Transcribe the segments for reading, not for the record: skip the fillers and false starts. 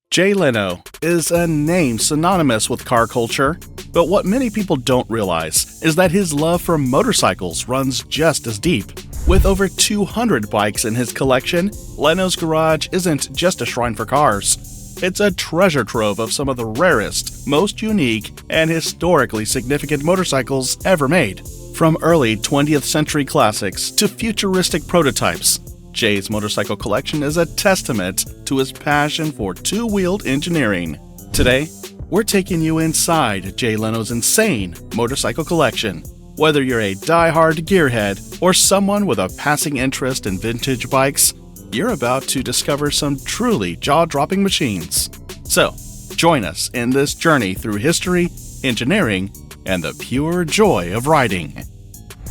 Jay Leno is a name synonymous with car culture, but what many people don't realize is that his love for motorcycles runs just as deep. With over 200 bikes in his collection, Leno's garage isn't just a shrine for cars. It's a treasure trove of some of the rarest, most unique, and historically significant motorcycles ever made. From early 20th century classics to futuristic prototypes, Jay's motorcycle collection is a testament to his passion for two-wheeled engineering. Today, we're taking you inside Jay Leno's insane motorcycle collection. Whether you're a die-hard gearhead or someone with a passing interest in vintage bikes, you're about to discover some truly jaw-dropping machines. So, join us in this journey through history, engineering, and the pure joy of riding.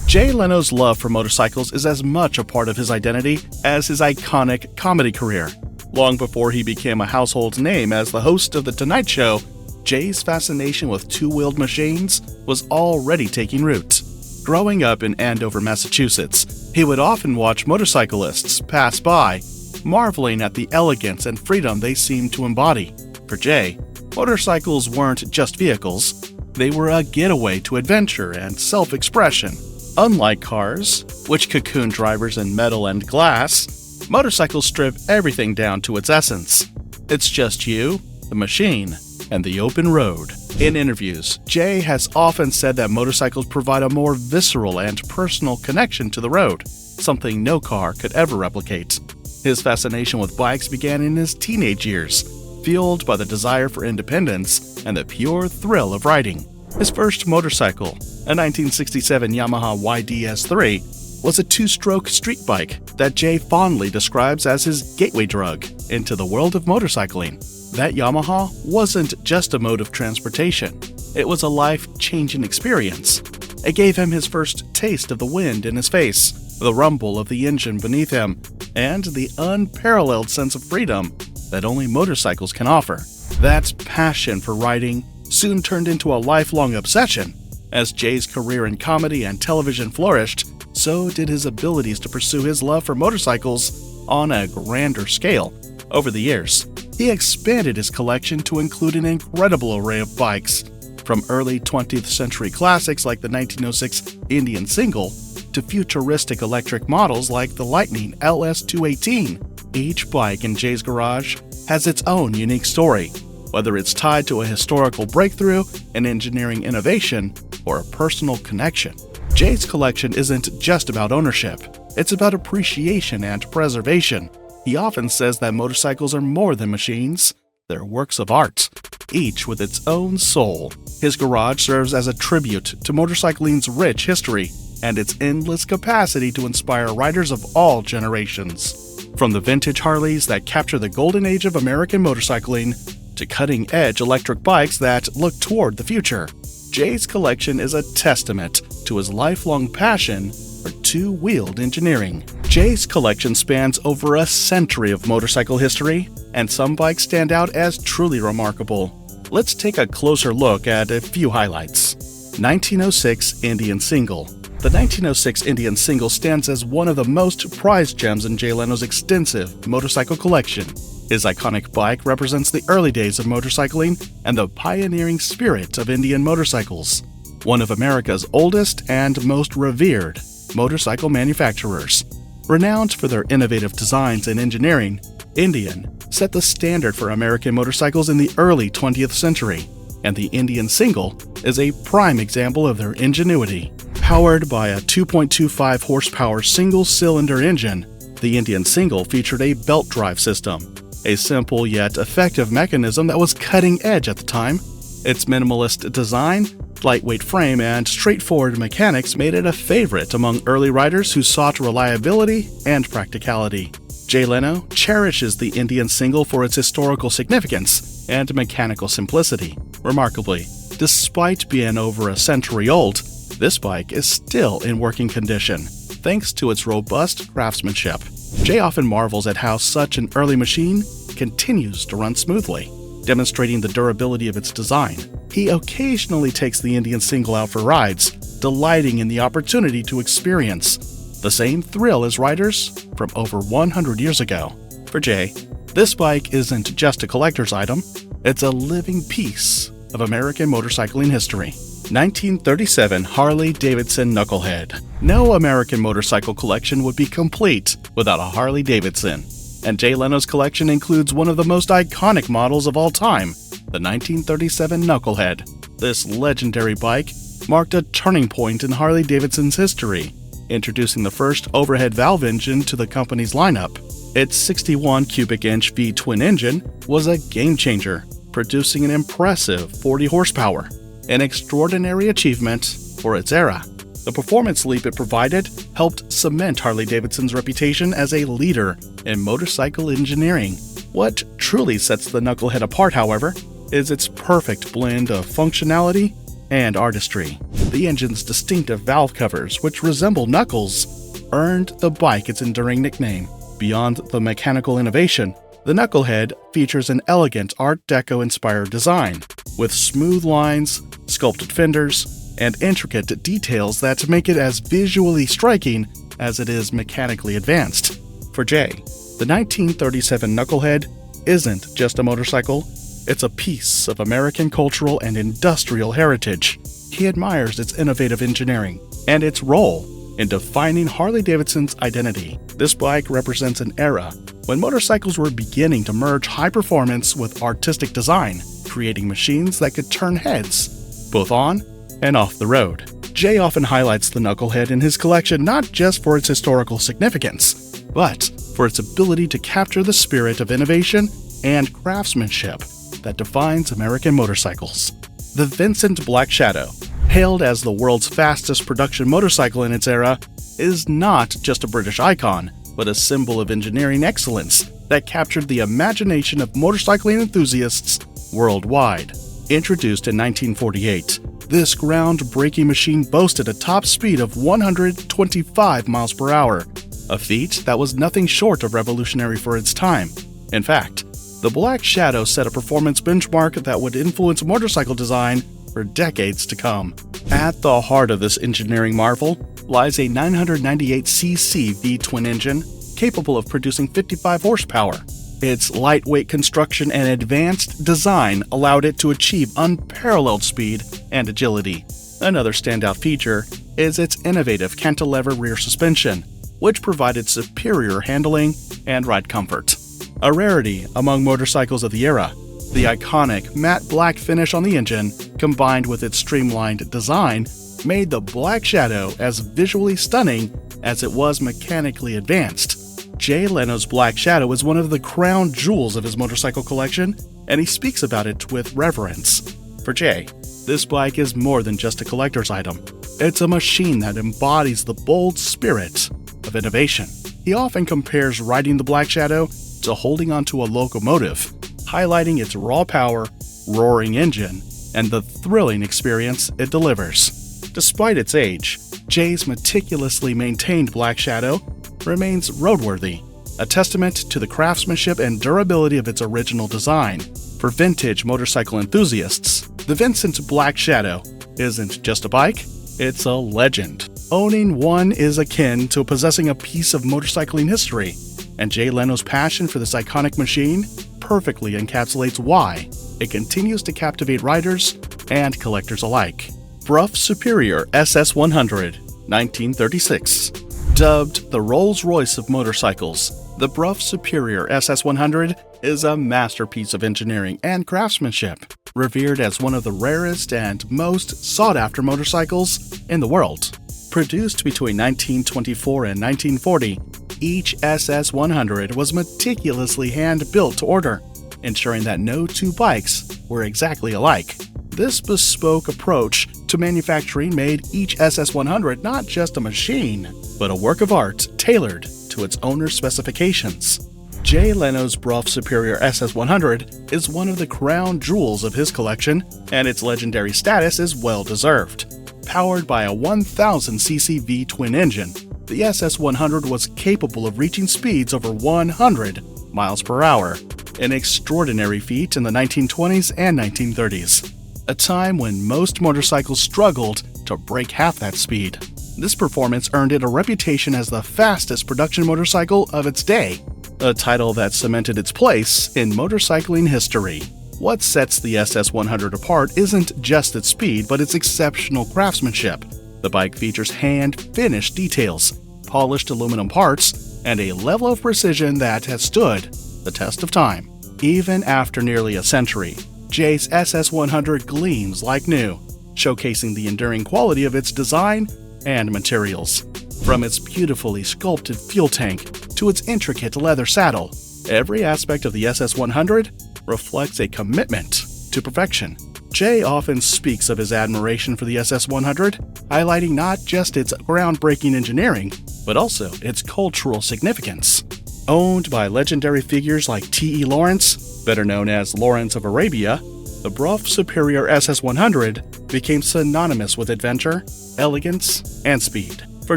Jay Leno's love for motorcycles is as much a part of his identity as his iconic comedy career. Long before he became a household name as the host of The Tonight Show, Jay's fascination with two-wheeled machines was already taking root. Growing up in Andover, Massachusetts, he would often watch motorcyclists pass by, marveling at the elegance and freedom they seemed to embody. For Jay, motorcycles weren't just vehicles, they were a getaway to adventure and self-expression. Unlike cars, which cocoon drivers in metal and glass, motorcycles strip everything down to its essence. It's just you, the machine, and the open road. In interviews, Jay has often said that motorcycles provide a more visceral and personal connection to the road, something no car could ever replicate. His fascination with bikes began in his teenage years, fueled by the desire for independence and the pure thrill of riding. His first motorcycle, a 1967 Yamaha YDS3, was a two-stroke street bike that Jay fondly describes as his gateway drug into the world of motorcycling. That Yamaha wasn't just a mode of transportation, it was a life-changing experience. It gave him his first taste of the wind in his face, the rumble of the engine beneath him, and the unparalleled sense of freedom that only motorcycles can offer. That passion for riding soon turned into a lifelong obsession. As Jay's career in comedy and television flourished, so did his abilities to pursue his love for motorcycles on a grander scale. Over the years, he expanded his collection to include an incredible array of bikes, from early 20th century classics like the 1906 Indian Single to futuristic electric models like the Lightning LS218. Each bike in Jay's garage has its own unique story, whether it's tied to a historical breakthrough, an engineering innovation, or a personal connection. Jay's collection isn't just about ownership, it's about appreciation and preservation. He often says that motorcycles are more than machines, they're works of art, each with its own soul. His garage serves as a tribute to motorcycling's rich history and its endless capacity to inspire riders of all generations. From the vintage Harleys that capture the golden age of American motorcycling to cutting-edge electric bikes that look toward the future, Jay's collection is a testament to his lifelong passion for two-wheeled engineering. Jay's collection spans over a century of motorcycle history, and some bikes stand out as truly remarkable. Let's take a closer look at a few highlights. 1906 Indian Single. The 1906 Indian Single stands as one of the most prized gems in Jay Leno's extensive motorcycle collection. His iconic bike represents the early days of motorcycling and the pioneering spirit of Indian motorcycles. One of America's oldest and most revered motorcycle manufacturers. Renowned for their innovative designs and engineering, Indian set the standard for American motorcycles in the early 20th century, and the Indian Single is a prime example of their ingenuity. Powered by a 2.25 horsepower single-cylinder engine, the Indian Single featured a belt drive system, a simple yet effective mechanism that was cutting edge at the time. Its minimalist design, lightweight frame, and straightforward mechanics made it a favorite among early riders who sought reliability and practicality. Jay Leno cherishes the Indian Single for its historical significance and mechanical simplicity. Remarkably, despite being over a century old, this bike is still in working condition, thanks to its robust craftsmanship. Jay often marvels at how such an early machine continues to run smoothly, demonstrating the durability of its design. He occasionally takes the Indian Single out for rides, delighting in the opportunity to experience the same thrill as riders from over 100 years ago. For Jay, This bike isn't just a collector's item, it's a living piece of American motorcycling history. 1937 Harley-Davidson Knucklehead. No American motorcycle collection would be complete without a Harley-Davidson, and Jay Leno's collection includes one of the most iconic models of all time, the 1937 Knucklehead. This legendary bike marked a turning point in Harley-Davidson's history, introducing the first overhead valve engine to the company's lineup. Its 61 cubic inch V-twin engine was a game-changer, producing an impressive 40 horsepower, an extraordinary achievement for its era. The performance leap it provided helped cement Harley-Davidson's reputation as a leader in motorcycle engineering. What truly sets the Knucklehead apart, however, is its perfect blend of functionality and artistry. The engine's distinctive valve covers, which resemble knuckles, earned the bike its enduring nickname. Beyond the mechanical innovation, the Knucklehead features an elegant Art Deco-inspired design, with smooth lines, sculpted fenders, and intricate details that make it as visually striking as it is mechanically advanced. For Jay, the 1937 Knucklehead isn't just a motorcycle, it's a piece of American cultural and industrial heritage. He admires its innovative engineering and its role in defining Harley-Davidson's identity. This bike represents an era when motorcycles were beginning to merge high performance with artistic design, creating machines that could turn heads, both on and off the road. Jay often highlights the Knucklehead in his collection not just for its historical significance, but for its ability to capture the spirit of innovation and craftsmanship that defines American motorcycles. The Vincent Black Shadow, hailed as the world's fastest production motorcycle in its era, is not just a British icon, but a symbol of engineering excellence that captured the imagination of motorcycling enthusiasts worldwide. Introduced in 1948, this groundbreaking machine boasted a top speed of 125 miles per hour, a feat that was nothing short of revolutionary for its time. In fact, the Black Shadow set a performance benchmark that would influence motorcycle design for decades to come. At the heart of this engineering marvel lies a 998cc V-twin engine capable of producing 55 horsepower. Its lightweight construction and advanced design allowed it to achieve unparalleled speed and agility. Another standout feature is its innovative cantilever rear suspension, which provided superior handling and ride comfort. A rarity among motorcycles of the era, the iconic matte black finish on the engine, combined with its streamlined design, made the Black Shadow as visually stunning as it was mechanically advanced. Jay Leno's Black Shadow is one of the crown jewels of his motorcycle collection, and he speaks about it with reverence. For Jay, this bike is more than just a collector's item. It's a machine that embodies the bold spirit of innovation. He often compares riding the Black Shadow to holding onto a locomotive, highlighting its raw power, roaring engine, and the thrilling experience it delivers. Despite its age, Jay's meticulously maintained Black Shadow remains roadworthy, a testament to the craftsmanship and durability of its original design. For vintage motorcycle enthusiasts, the Vincent Black Shadow isn't just a bike, it's a legend. Owning one is akin to possessing a piece of motorcycling history, and Jay Leno's passion for this iconic machine perfectly encapsulates why it continues to captivate riders and collectors alike. Bruff Superior SS100, 1936. Dubbed the Rolls-Royce of motorcycles, the Bruff Superior SS100 is a masterpiece of engineering and craftsmanship, revered as one of the rarest and most sought-after motorcycles in the world. Produced between 1924 and 1940, each SS100 was meticulously hand-built to order, ensuring that no two bikes were exactly alike. This bespoke approach to manufacturing made each SS100 not just a machine, but a work of art tailored to its owner's specifications. Jay Leno's Bruff Superior SS100 is one of the crown jewels of his collection, and its legendary status is well-deserved. Powered by a 1000cc V-twin engine, the SS100 was capable of reaching speeds over 100 miles per hour, an extraordinary feat in the 1920s and 1930s, a time when most motorcycles struggled to break half that speed. This performance earned it a reputation as the fastest production motorcycle of its day. a title that cemented its place in motorcycling history. What sets the SS100 apart isn't just its speed, but its exceptional craftsmanship. The bike features hand-finished details, polished aluminum parts, and a level of precision that has stood the test of time. Even after nearly a century, Jay's SS100 gleams like new, showcasing the enduring quality of its design and materials. From its beautifully sculpted fuel tank to its intricate leather saddle, every aspect of the SS100 reflects a commitment to perfection. Jay often speaks of his admiration for the SS100, highlighting not just its groundbreaking engineering, but also its cultural significance. Owned by legendary figures like T.E. Lawrence, better known as Lawrence of Arabia, the buff Superior SS100 became synonymous with adventure, elegance, and speed. For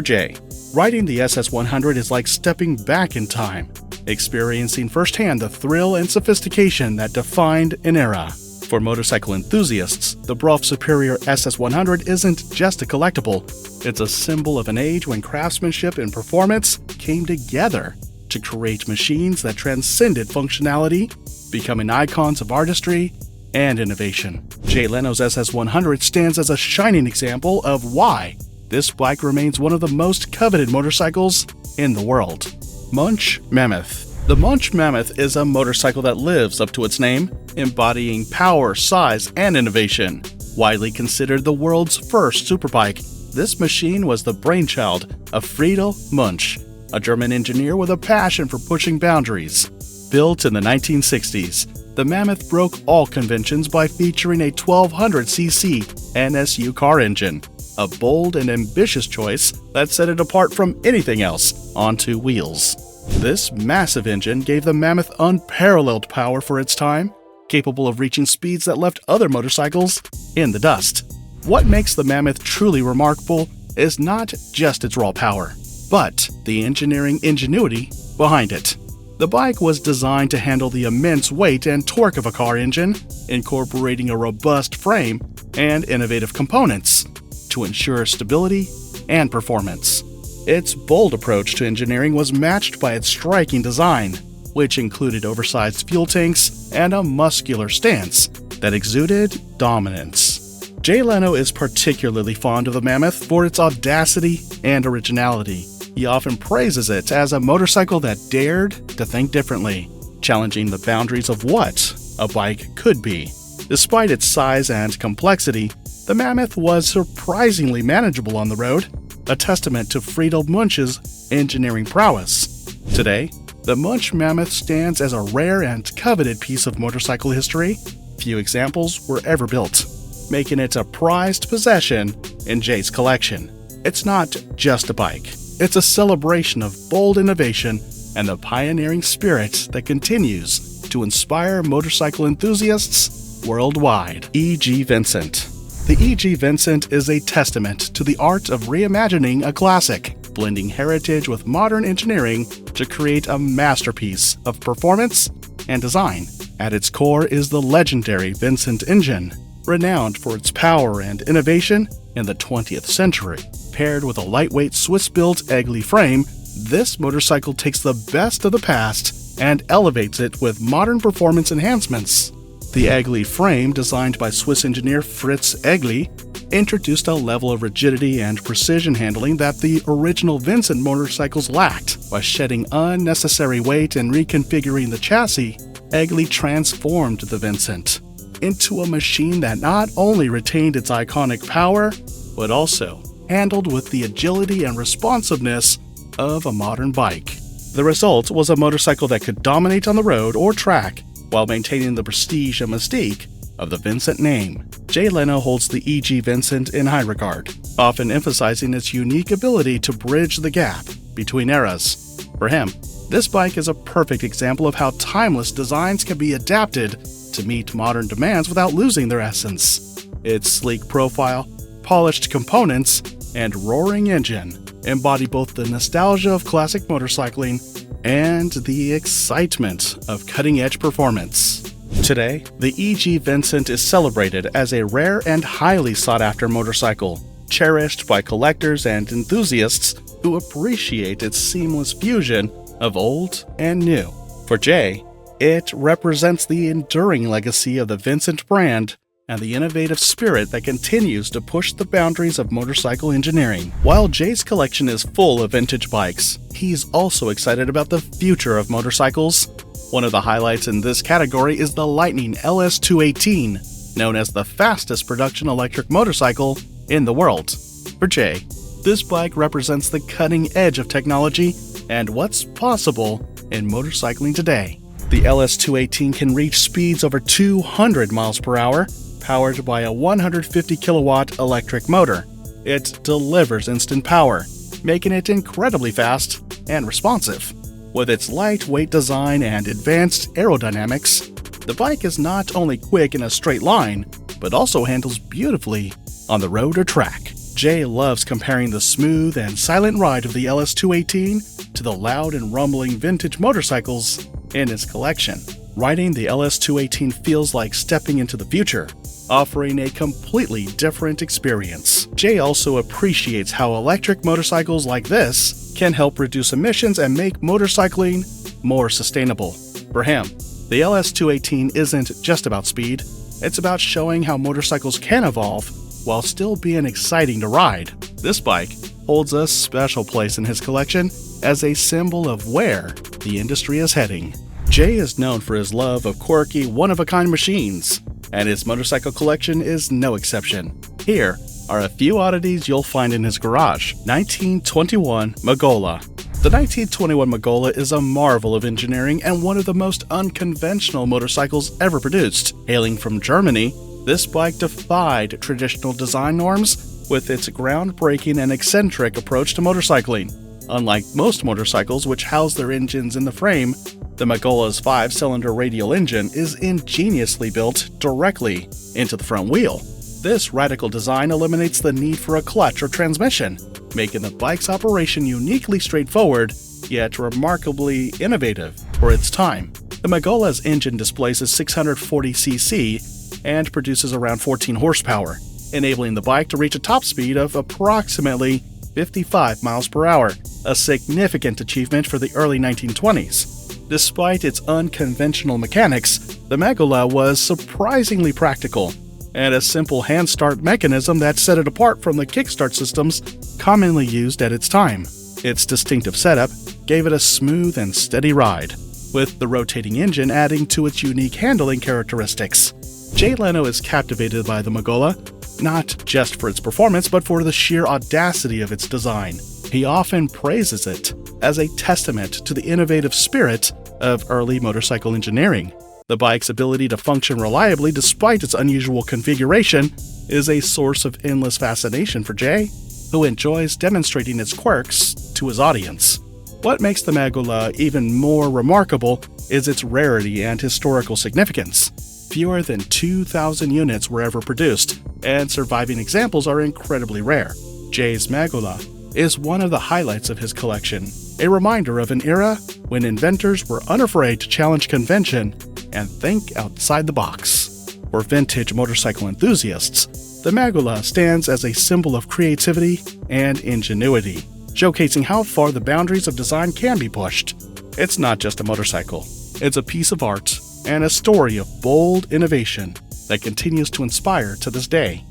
Jay, riding the SS100 is like stepping back in time, experiencing firsthand the thrill and sophistication that defined an era. For motorcycle enthusiasts, the buff Superior SS100 isn't just a collectible, it's a symbol of an age when craftsmanship and performance came together to create machines that transcended functionality, becoming icons of artistry and innovation. Jay Leno's SS100 stands as a shining example of why this bike remains one of the most coveted motorcycles in the world. Munch Mammoth. The Munch Mammoth is a motorcycle that lives up to its name, embodying power, size, and innovation. Widely considered the world's first superbike, this machine was the brainchild of Friedel Munch, a German engineer with a passion for pushing boundaries. Built in the 1960s, the Mammoth broke all conventions by featuring a 1200cc NSU car engine, a bold and ambitious choice that set it apart from anything else on two wheels. This massive engine gave the Mammoth unparalleled power for its time, capable of reaching speeds that left other motorcycles in the dust. What makes the Mammoth truly remarkable is not just its raw power, but the engineering ingenuity behind it. The bike was designed to handle the immense weight and torque of a car engine, incorporating a robust frame and innovative components to ensure stability and performance. Its bold approach to engineering was matched by its striking design, which included oversized fuel tanks and a muscular stance that exuded dominance. Jay Leno is particularly fond of the Mammoth for its audacity and originality. He often praises it as a motorcycle that dared to think differently, challenging the boundaries of what a bike could be. Despite its size and complexity, the Mammoth was surprisingly manageable on the road, a testament to Friedel Munch's engineering prowess. Today, the Munch Mammoth stands as a rare and coveted piece of motorcycle history. Few examples were ever built, making it a prized possession in Jay's collection. It's not just a bike. It's a celebration of bold innovation and the pioneering spirit that continues to inspire motorcycle enthusiasts worldwide. E.G. Vincent. The E.G. Vincent is a testament to the art of reimagining a classic, blending heritage with modern engineering to create a masterpiece of performance and design. At its core is the legendary Vincent engine, renowned for its power and innovation in the 20th century. Paired with a lightweight Swiss-built Egli frame, this motorcycle takes the best of the past and elevates it with modern performance enhancements. The Egli frame, designed by Swiss engineer Fritz Egli, introduced a level of rigidity and precision handling that the original Vincent motorcycles lacked. By shedding unnecessary weight and reconfiguring the chassis, Egli transformed the Vincent into a machine that not only retained its iconic power, but also handled with the agility and responsiveness of a modern bike. The result was a motorcycle that could dominate on the road or track while maintaining the prestige and mystique of the Vincent name. Jay Leno holds the E.G. Vincent in high regard, often emphasizing its unique ability to bridge the gap between eras. For him, this bike is a perfect example of how timeless designs can be adapted to meet modern demands without losing their essence. Its sleek profile, polished components, and roaring engine embody both the nostalgia of classic motorcycling and the excitement of cutting-edge performance. Today, the E.G. Vincent is celebrated as a rare and highly sought-after motorcycle, cherished by collectors and enthusiasts who appreciate its seamless fusion of old and new. For Jay, it represents the enduring legacy of the Vincent brand and the innovative spirit that continues to push the boundaries of motorcycle engineering. While Jay's collection is full of vintage bikes, he's also excited about the future of motorcycles. One of the highlights in this category is the Lightning LS218, known as the fastest production electric motorcycle in the world. For Jay, this bike represents the cutting edge of technology and what's possible in motorcycling today. The LS218 can reach speeds over 200 miles per hour, powered by a 150 kilowatt electric motor. It delivers instant power, making it incredibly fast and responsive. With its lightweight design and advanced aerodynamics, the bike is not only quick in a straight line, but also handles beautifully on the road or track. Jay loves comparing the smooth and silent ride of the LS218 to the loud and rumbling vintage motorcycles in his collection. Riding the LS218 feels like stepping into the future, offering a completely different experience. Jay also appreciates how electric motorcycles like this can help reduce emissions and make motorcycling more sustainable. For him, the LS218 isn't just about speed, it's about showing how motorcycles can evolve while still being exciting to ride. This bike holds a special place in his collection as a symbol of where the industry is heading. Jay is known for his love of quirky, one-of-a-kind machines, and his motorcycle collection is no exception. Here are a few oddities you'll find in his garage. 1921 Mola. The 1921 Mola is a marvel of engineering and one of the most unconventional motorcycles ever produced. Hailing from Germany, this bike defied traditional design norms with its groundbreaking and eccentric approach to motorcycling. Unlike most motorcycles which house their engines in the frame, the Mogola's 5-cylinder radial engine is ingeniously built directly into the front wheel. This radical design eliminates the need for a clutch or transmission, making the bike's operation uniquely straightforward, yet remarkably innovative for its time. The Mogola's engine displaces 640 cc and produces around 14 horsepower, enabling the bike to reach a top speed of approximately 55 miles per hour, a significant achievement for the early 1920s. Despite its unconventional mechanics, the Mola was surprisingly practical, and a simple hand start mechanism that set it apart from the kickstart systems commonly used at its time. Its distinctive setup gave it a smooth and steady ride, with the rotating engine adding to its unique handling characteristics. Jay Leno is captivated by the Mola, not just for its performance but for the sheer audacity of its design. He often praises it as a testament to the innovative spirit of early motorcycle engineering. The bike's ability to function reliably despite its unusual configuration is a source of endless fascination for Jay, who enjoys demonstrating its quirks to his audience. What makes the Mola even more remarkable is its rarity and historical significance. Fewer than 2,000 units were ever produced, and surviving examples are incredibly rare. Jay's Mola is one of the highlights of his collection, a reminder of an era when inventors were unafraid to challenge convention and think outside the box. For vintage motorcycle enthusiasts, the Mola stands as a symbol of creativity and ingenuity, showcasing how far the boundaries of design can be pushed. It's not just a motorcycle, it's a piece of art and a story of bold innovation that continues to inspire to this day.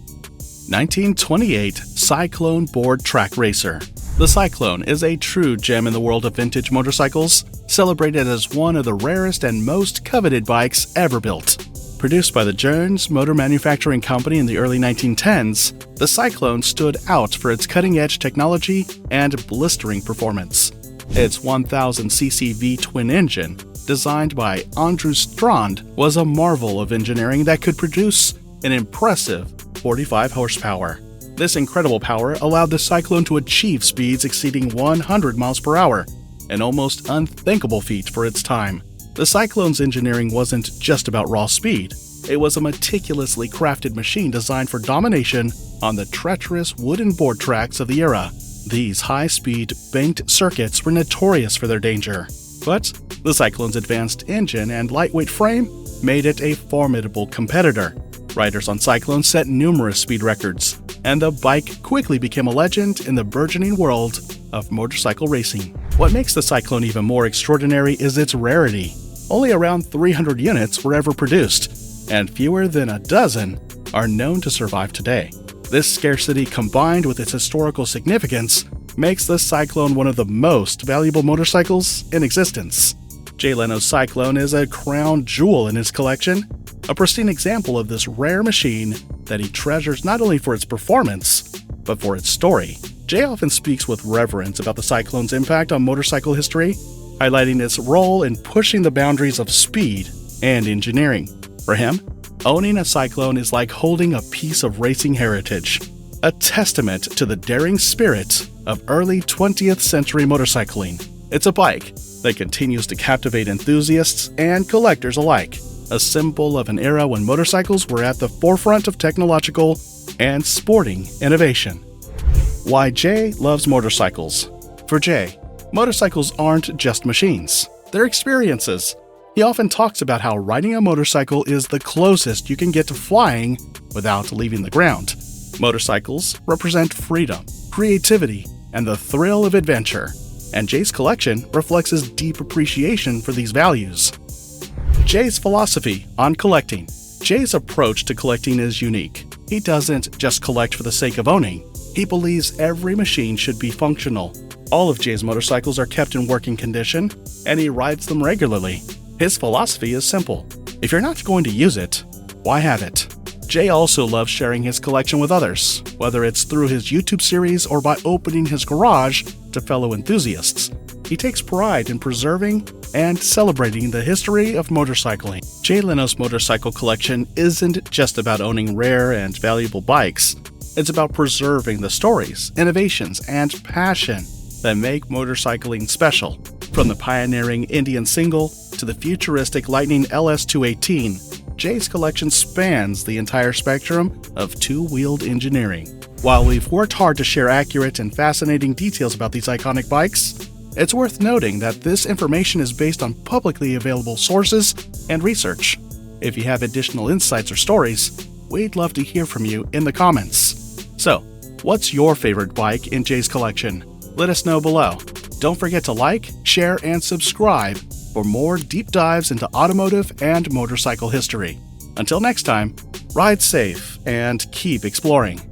1928 Cyclone Board Track Racer. The Cyclone is a true gem in the world of vintage motorcycles, celebrated as one of the rarest and most coveted bikes ever built. Produced by the Jones Motor Manufacturing Company in the early 1910s, the Cyclone stood out for its cutting-edge technology and blistering performance. Its 1000cc V-twin engine, designed by Andrew Strand, was a marvel of engineering that could produce an impressive 45 horsepower. This incredible power allowed the Cyclone to achieve speeds exceeding 100 miles per hour, an almost unthinkable feat for its time. The Cyclone's engineering wasn't just about raw speed. It was a meticulously crafted machine designed for domination on the treacherous wooden board tracks of the era. These high-speed, banked circuits were notorious for their danger, but the Cyclone's advanced engine and lightweight frame made it a formidable competitor. Riders on Cyclone set numerous speed records, and the bike quickly became a legend in the burgeoning world of motorcycle racing. What makes the Cyclone even more extraordinary is its rarity. Only around 300 units were ever produced, and fewer than a dozen are known to survive today. This scarcity, combined with its historical significance, makes the Cyclone one of the most valuable motorcycles in existence. Jay Leno's Cyclone is a crown jewel in his collection, a pristine example of this rare machine that he treasures not only for its performance, but for its story. Jay often speaks with reverence about the Cyclone's impact on motorcycle history, highlighting its role in pushing the boundaries of speed and engineering. For him, owning a Cyclone is like holding a piece of racing heritage, a testament to the daring spirit of early 20th century motorcycling. It's a bike that continues to captivate enthusiasts and collectors alike, a symbol of an era when motorcycles were at the forefront of technological and sporting innovation. Why Jay loves motorcycles. For Jay, motorcycles aren't just machines, they're experiences. He often talks about how riding a motorcycle is the closest you can get to flying without leaving the ground. Motorcycles represent freedom, creativity, and the thrill of adventure, and Jay's collection reflects his deep appreciation for these values. Jay's philosophy on collecting. Jay's approach to collecting is unique. He doesn't just collect for the sake of owning. He believes every machine should be functional. All of Jay's motorcycles are kept in working condition, and he rides them regularly. His philosophy is simple. If you're not going to use it, why have it? Jay also loves sharing his collection with others, whether it's through his YouTube series or by opening his garage to fellow enthusiasts. He takes pride in preserving and celebrating the history of motorcycling. Jay Leno's motorcycle collection isn't just about owning rare and valuable bikes. It's about preserving the stories, innovations, and passion that make motorcycling special. From the pioneering Indian Single to the futuristic Lightning LS218, Jay's collection spans the entire spectrum of two-wheeled engineering. While we've worked hard to share accurate and fascinating details about these iconic bikes, it's worth noting that this information is based on publicly available sources and research. If you have additional insights or stories, we'd love to hear from you in the comments. So, what's your favorite bike in Jay's collection? Let us know below. Don't forget to like, share, and subscribe for more deep dives into automotive and motorcycle history. Until next time, ride safe and keep exploring.